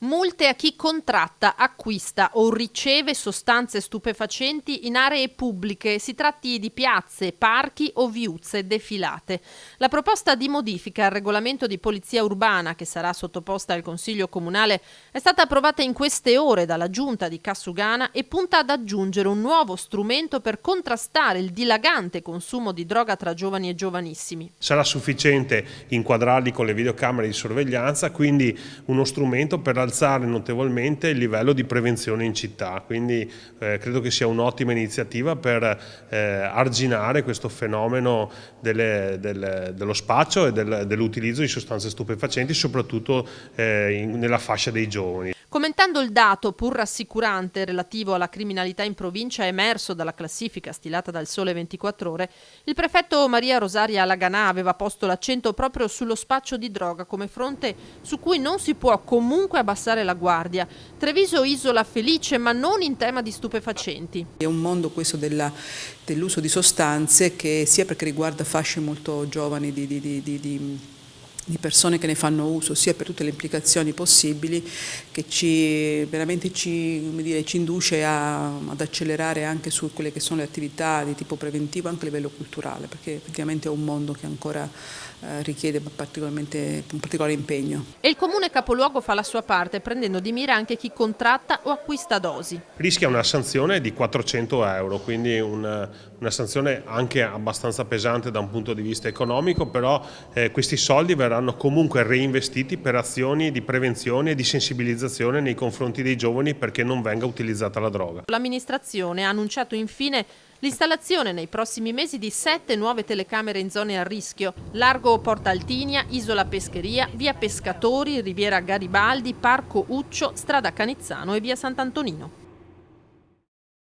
Multe a chi contratta, acquista o riceve sostanze stupefacenti in aree pubbliche, si tratti di piazze, parchi o viuzze defilate. La proposta di modifica al regolamento di polizia urbana, che sarà sottoposta al Consiglio Comunale, è stata approvata in queste ore dalla Giunta di Cassugana e punta ad aggiungere un nuovo strumento per contrastare il dilagante consumo di droga tra giovani e giovanissimi. Sarà sufficiente inquadrarli con le videocamere di sorveglianza, quindi uno strumento per alzare notevolmente il livello di prevenzione in città, quindi credo che sia un'ottima iniziativa per arginare questo fenomeno dello spaccio e dell'utilizzo di sostanze stupefacenti, soprattutto nella fascia dei giovani. Commentando il dato, pur rassicurante, relativo alla criminalità in provincia emerso dalla classifica stilata dal Sole 24 Ore, il prefetto Maria Rosaria Laganà aveva posto l'accento proprio sullo spaccio di droga come fronte su cui non si può comunque abbassare la guardia. Treviso isola felice, ma non in tema di stupefacenti. È un mondo questo dell'uso di sostanze che sia perché riguarda fasce molto giovani di persone che ne fanno uso, sia per tutte le implicazioni possibili, che veramente ci induce ad accelerare anche su quelle che sono le attività di tipo preventivo anche a livello culturale, perché effettivamente è un mondo che ancora richiede un particolare impegno. E il comune capoluogo fa la sua parte, prendendo di mira anche chi contratta o acquista dosi. Rischia una sanzione di 400 euro, quindi una sanzione anche abbastanza pesante da un punto di vista economico, però questi soldi verranno comunque reinvestiti per azioni di prevenzione e di sensibilizzazione nei confronti dei giovani perché non venga utilizzata la droga. L'amministrazione ha annunciato infine l'installazione nei prossimi mesi di 7 nuove telecamere in zone a rischio: Largo Porta Altinia, Isola Pescheria, Via Pescatori, Riviera Garibaldi, Parco Uccio, Strada Canizzano e Via Sant'Antonino.